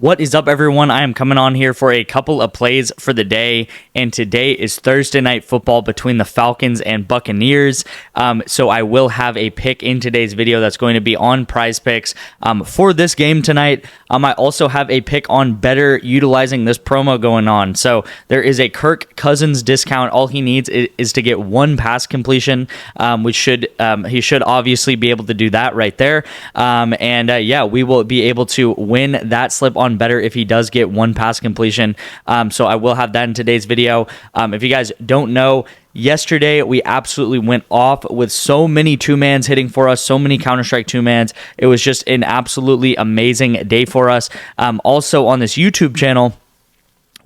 What is up, everyone? I am coming on here for a couple of plays for the day, and today is Thursday night football between the Falcons and Buccaneers. So I will have a pick in today's video that's going to be on PrizePicks for this game tonight. I also have a pick on Betr utilizing this promo going on. So there is a Kirk Cousins discount. All he needs is to get one pass completion, which he should obviously be able to do that right there. Yeah, we will be able to win that slip on Betr if he does get one pass completion. So I will have that in today's video. If you guys don't know, yesterday we absolutely went off with so many two-mans hitting for us, so many Counter-Strike two-mans. It was just an absolutely amazing day for us. Also on this YouTube channel,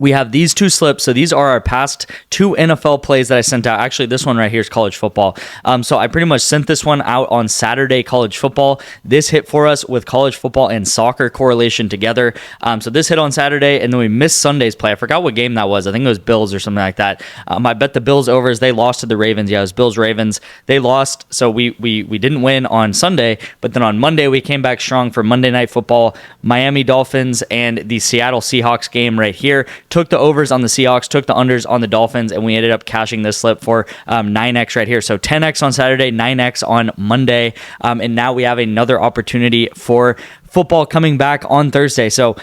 we have these two slips. So these are our past two NFL plays that I sent out. Actually, this one right here is college football. So I pretty much sent this one out on Saturday, college football. This hit for us with college football and soccer correlation together. So this hit on Saturday, and then we missed Sunday's play. I forgot what game that was. I think it was Bills or something like that. I bet the Bills overs. They lost to the Ravens. Yeah, it was Bills-Ravens. They lost, so we didn't win on Sunday. But then on Monday, we came back strong for Monday Night Football, Miami Dolphins, and the Seattle Seahawks game right here. Took the overs on the Seahawks, took the unders on the Dolphins, and we ended up cashing this slip for 9x right here. So 10x on Saturday, 9x on Monday, and now we have another opportunity for football coming back on Thursday. So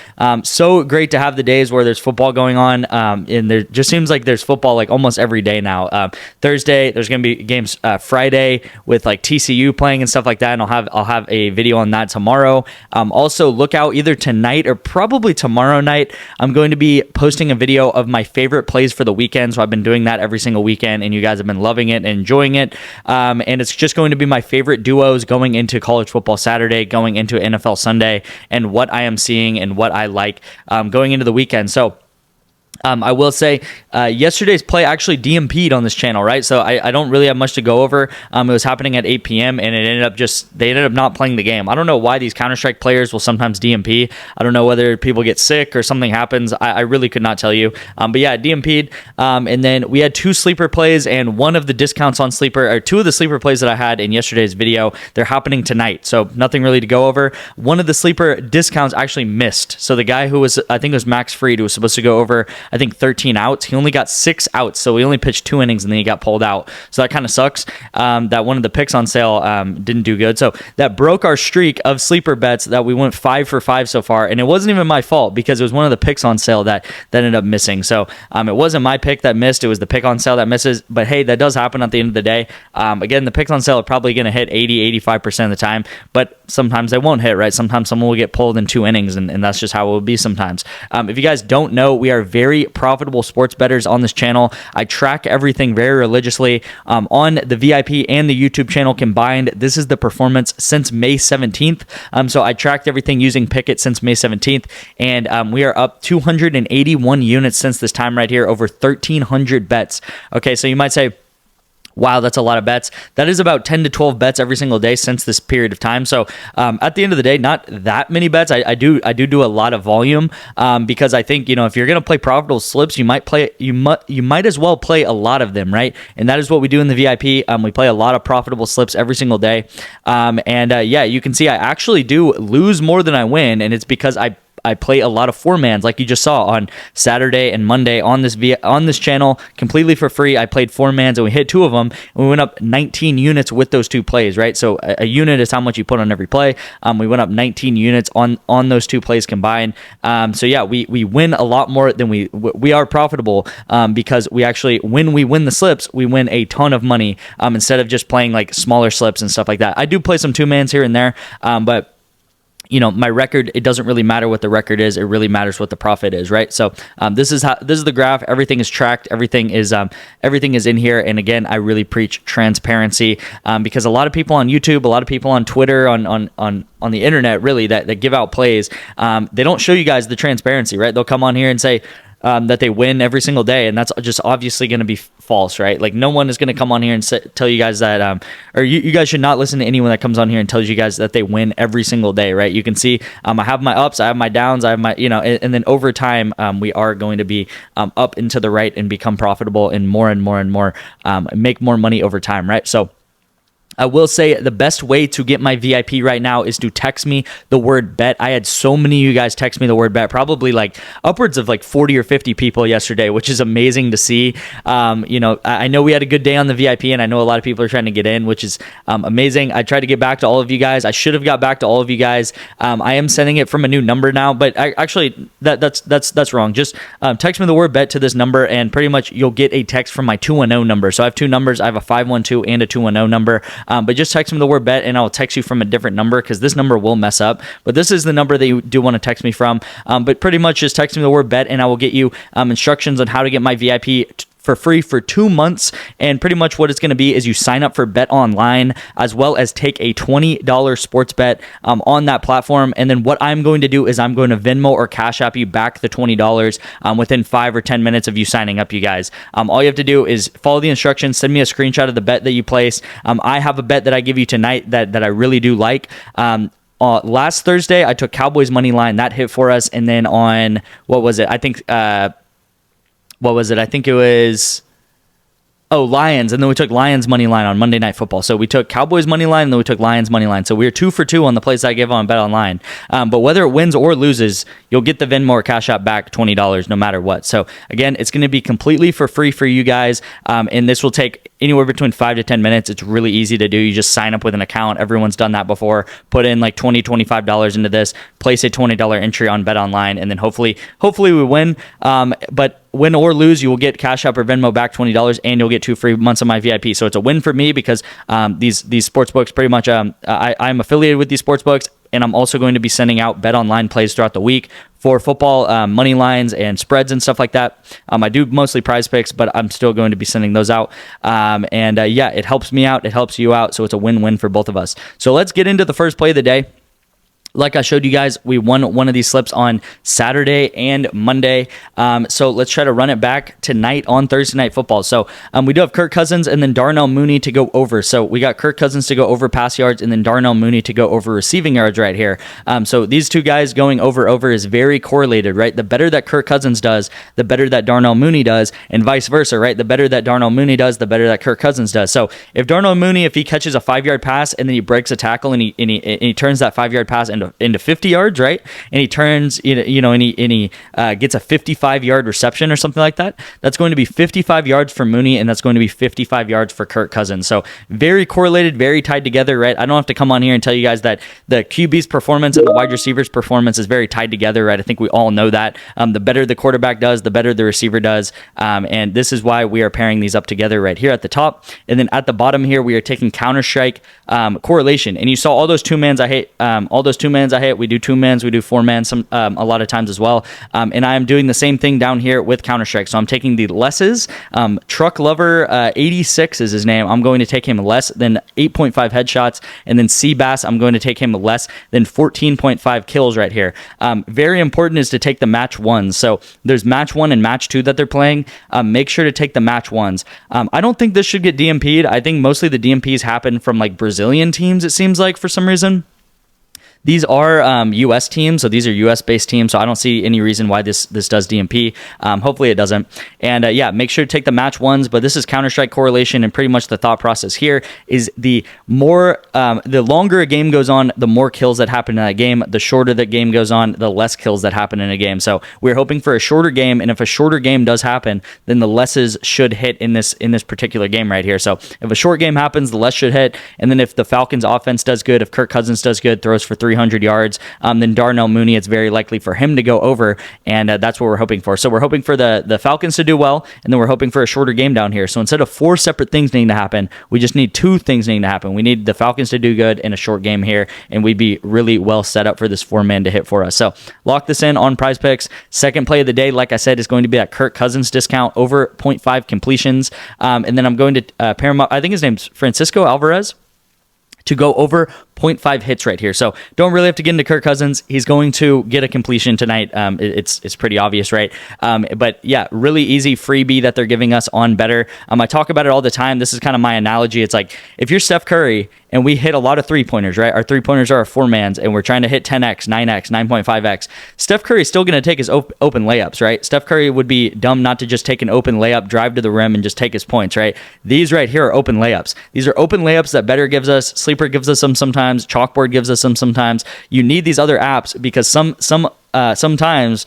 so great to have the days where there's football going on, and there just seems like there's football like almost every day now. Thursday there's going to be games. Friday with like TCU playing and stuff like that, and I'll have a video on that tomorrow. Also look out either tonight or probably tomorrow night. I'm going to be posting a video of my favorite plays for the weekend. So I've been doing that every single weekend, and you guys have been loving it and enjoying it. And it's just going to be my favorite duos going into college football Saturday, going into NFL Sunday, and what I am seeing and what I like going into the weekend. So I will say yesterday's play actually DMP'd on this channel, right? So I don't really have much to go over. It was happening at 8 p.m. and they ended up not playing the game. I don't know why these Counter-Strike players will sometimes DMP. I don't know whether people get sick or something happens. I really could not tell you. But yeah, DMP'd. And then we had two sleeper plays, and one of the discounts on sleeper, or two of the sleeper plays that I had in yesterday's video, they're happening tonight. So nothing really to go over. One of the sleeper discounts actually missed. So the guy who was, I think it was Max Fried, who was supposed to go over, I think 13 outs. He only got 6 outs, so he only pitched 2 innings and then he got pulled out. So that kind of sucks. That one of the picks on sale didn't do good. So that broke our streak of sleeper bets that we went 5 for 5 so far, and it wasn't even my fault because it was one of the picks on sale that ended up missing. So it wasn't my pick that missed. It was the pick on sale that misses. But hey, that does happen at the end of the day. Again, the picks on sale are probably going to hit 80-85% of the time, but sometimes they won't hit, right? Sometimes someone will get pulled in 2 innings, and that's just how it will be sometimes. If you guys don't know, we are very profitable sports bettors on this channel. I track everything very religiously on the VIP and the YouTube channel combined. This is the performance since May 17th. So I tracked everything using Pickett since May 17th, and we are up 281 units since this time right here, over 1,300 bets. Okay, so you might say, wow, that's a lot of bets. That is about 10 to 12 bets every single day since this period of time. So at the end of the day, not that many bets. I do a lot of volume because I think, if you're going to play profitable slips, you might as well play a lot of them, right? And that is what we do in the VIP. We play a lot of profitable slips every single day. Yeah, you can see I actually do lose more than I win, and it's because I play a lot of 4-mans, like you just saw on Saturday and Monday on this channel, completely for free. I played 4-mans and we hit 2 of them, and we went up 19 units with those 2 plays, right? So a unit is how much you put on every play. We went up 19 units on those 2 plays combined. So yeah, we win a lot more than we are profitable because we actually, when we win the slips, we win a ton of money instead of just playing like smaller slips and stuff like that. I do play some 2-mans here and there, but my record, it doesn't really matter what the record is. It really matters what the profit is, right? So this is the graph. Everything is tracked. Everything is in here. And again, I really preach transparency because a lot of people on YouTube, a lot of people on Twitter, on the internet, really that give out plays, they don't show you guys the transparency, right? They'll come on here and say that they win every single day, and that's just obviously going to be false, right? Like, no one is going to come on here and tell you guys that, or you guys should not listen to anyone that comes on here and tells you guys that they win every single day, right? You can see I have my ups, I have my downs, I have my, and then over time, we are going to be up into the right and become profitable and more, make more money over time, right? So I will say the best way to get my VIP right now is to text me the word bet. I had so many of you guys text me the word bet, probably like upwards of like 40 or 50 people yesterday, which is amazing to see. I know we had a good day on the VIP, and I know a lot of people are trying to get in, which is amazing. I tried to get back to all of you guys. I should have got back to all of you guys. I am sending it from a new number now, but that's wrong. Just text me the word bet to this number, and pretty much you'll get a text from my 210 number. So I have two numbers. I have a 512 and a 210 number. But just text me the word bet, and I'll text you from a different number because this number will mess up. But this is the number that you do want to text me from. But pretty much just text me the word bet, and I will get you instructions on how to get my VIP for free for 2 months. And pretty much what it's going to be is you sign up for Bet Online, as well as take a $20 sports bet on that platform. And then what I'm going to do is I'm going to Venmo or Cash App you back the $20 within 5 or 10 minutes of you signing up, you guys. All you have to do is follow the instructions, send me a screenshot of the bet that you place. I have a bet that I give you tonight that I really do like. Last Thursday, I took Cowboys money line. That hit for us. And then on, what was it? I think it was Lions, and then we took Lions money line on Monday Night Football. So we took Cowboys money line, and then we took Lions money line. So we were 2 for 2 on the plays I give on Bet Online. But whether it wins or loses, you'll get the Venmo or Cash App back $20 no matter what. So again, it's going to be completely for free for you guys, and this will take anywhere between 5 to 10 minutes. It's really easy to do. You just sign up with an account. Everyone's done that before. Put in like $20, $25 into this, place a $20 entry on Bet Online, and then hopefully we win. But win or lose, you will get Cash App or Venmo back $20, and you'll get 2 free months of my VIP. So it's a win for me because these sports books pretty much I'm affiliated with these sports books, and I'm also going to be sending out Bet Online plays throughout the week for football money lines and spreads and stuff like that. I do mostly PrizePicks, but I'm still going to be sending those out. It helps me out. It helps you out. So it's a win-win for both of us. So let's get into the first play of the day. Like I showed you guys, we won one of these slips on Saturday and Monday. So let's try to run it back tonight on Thursday Night Football. So we do have Kirk Cousins and then Darnell Mooney to go over. So we got Kirk Cousins to go over pass yards and then Darnell Mooney to go over receiving yards right here. So these two guys going over is very correlated, right? The better that Kirk Cousins does, the better that Darnell Mooney does, and vice versa, right? The better that Darnell Mooney does, the better that Kirk Cousins does. So if Darnell Mooney, if he catches a 5-yard pass and then he breaks a tackle and he turns that 5-yard pass into 50 yards, right? And he turns, and he gets a 55-yard reception or something like that. That's going to be 55 yards for Mooney, and that's going to be 55 yards for Kirk Cousins. So very correlated, very tied together, right? I don't have to come on here and tell you guys that the QB's performance and the wide receiver's performance is very tied together, right? I think we all know that. The better the quarterback does, the better the receiver does. And this is why we are pairing these up together right here at the top. And then at the bottom here, we are taking Counter-Strike correlation. And you saw all those two-mans I hit. We do 2-mans, we do 4-mans a lot of times as well. And I am doing the same thing down here with Counter-Strike. So I'm taking the lesses. Truck Lover 86 is his name. I'm going to take him less than 8.5 headshots. And then Seabass, I'm going to take him less than 14.5 kills right here. Very important is to take the match ones. So there's match 1 and match 2 that they're playing. Make sure to take the match ones. I don't think this should get DMP'd. I think mostly the DMPs happen from like Brazilian teams, it seems like, for some reason. These are U.S. teams, so these are U.S.-based teams, so I don't see any reason why this does DMP. Hopefully it doesn't. And make sure to take the match ones, but this is Counter-Strike correlation, and pretty much the thought process here is the longer a game goes on, the more kills that happen in that game. The shorter the game goes on, the less kills that happen in a game. So we're hoping for a shorter game, and if a shorter game does happen, then the lesses should hit in this particular game right here. So if a short game happens, the less should hit, and then if the Falcons offense does good, if Kirk Cousins does good, throws for 300 yards, then Darnell Mooney, it's very likely for him to go over, and that's what we're hoping for. So we're hoping for the Falcons to do well, and then we're hoping for a shorter game down here. So instead of 4 separate things needing to happen, we just need 2 things needing to happen. We need the Falcons to do good and a short game here, and we'd be really well set up for this 4-man to hit for us. So lock this in on PrizePicks. Second play of the day, like I said, is going to be that Kirk Cousins discount over 0.5 completions, and then I'm going to pair him up. I think his name's Francisco Alvarez, to go over 0.5 hits right here. So don't really have to get into Kirk Cousins. He's going to get a completion tonight. It's pretty obvious, right? But yeah, really easy freebie that they're giving us on Betr. I talk about it all the time. This is kind of my analogy. It's like if you're Steph Curry and we hit a lot of three-pointers, right? Our three-pointers are our four-mans, and we're trying to hit 10x, 9x, 9.5x. Steph Curry is still going to take his open layups, right? Steph Curry would be dumb not to just take an open layup, drive to the rim, and just take his points, right? These right here are open layups. These are open layups that Betr gives us. Sleeper gives us some sometimes. Chalkboard gives us some sometimes. You need these other apps because sometimes,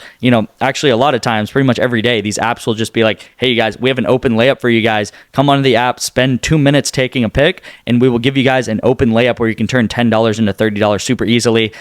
actually a lot of times, pretty much every day, these apps will just be like, hey, you guys, we have an open layup for you guys. Come onto the app, spend 2 minutes taking a pick, and we will give you guys an open layup where you can turn $10 into $30 super easily.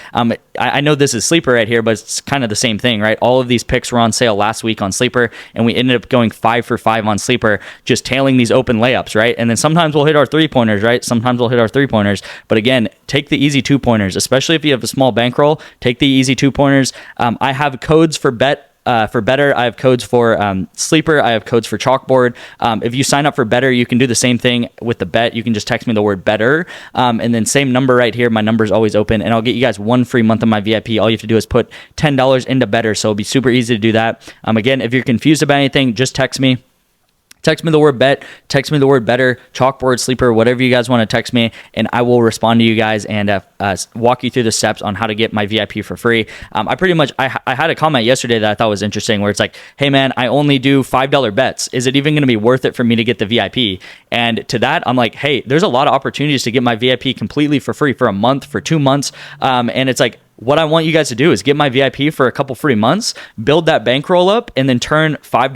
I know this is Sleeper right here, but it's kind of the same thing, right? All of these picks were on sale last week on Sleeper, and we ended up going 5 for 5 on Sleeper, just tailing these open layups, right? And then sometimes we'll hit our three-pointers, right? Sometimes we'll hit our three-pointers. But again, take the easy two-pointers, especially if you have a small bankroll. Take the easy two-pointers. I have codes for Betr. I have codes for Sleeper. I have codes for Chalkboard. If you sign up for Betr, you can do the same thing with the bet. You can just text me the word Betr, and then same number right here. My number is always open, and I'll get you guys 1 free month of my VIP. All you have to do is put $10 into Betr, so it'll be super easy to do that. Again, if you're confused about anything, just text me. Text me the word bet, text me the word Betr, Chalkboard, Sleeper, whatever you guys want to text me, and I will respond to you guys and walk you through the steps on how to get my VIP for free. I had a comment yesterday that I thought was interesting where it's like, hey man, I only do $5 bets. Is it even going to be worth it for me to get the VIP? And to that, I'm like, hey, there's a lot of opportunities to get my VIP completely for free for a month, for 2 months. And it's like, what I want you guys to do is get my VIP for a couple free months, build that bankroll up, and then turn $5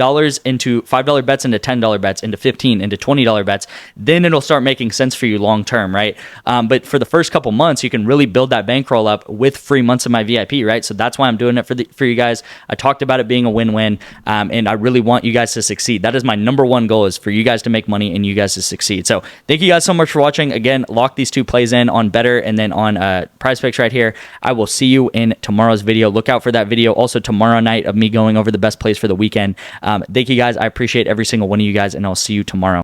bets into $10 bets, into $15, into $20 bets. Then it'll start making sense for you long term, right? But for the first couple months, you can really build that bankroll up with free months of my VIP, right? So that's why I'm doing it for you guys. I talked about it being a win-win, and I really want you guys to succeed. That is my number one goal, is for you guys to make money and you guys to succeed. So thank you guys so much for watching. Again, lock these 2 plays in on Betr and then on PrizePicks right here. I will see you in tomorrow's video. Look out for that video also tomorrow night of me going over the best plays for the weekend. Thank you guys. I appreciate every single one of you guys, and I'll see you tomorrow.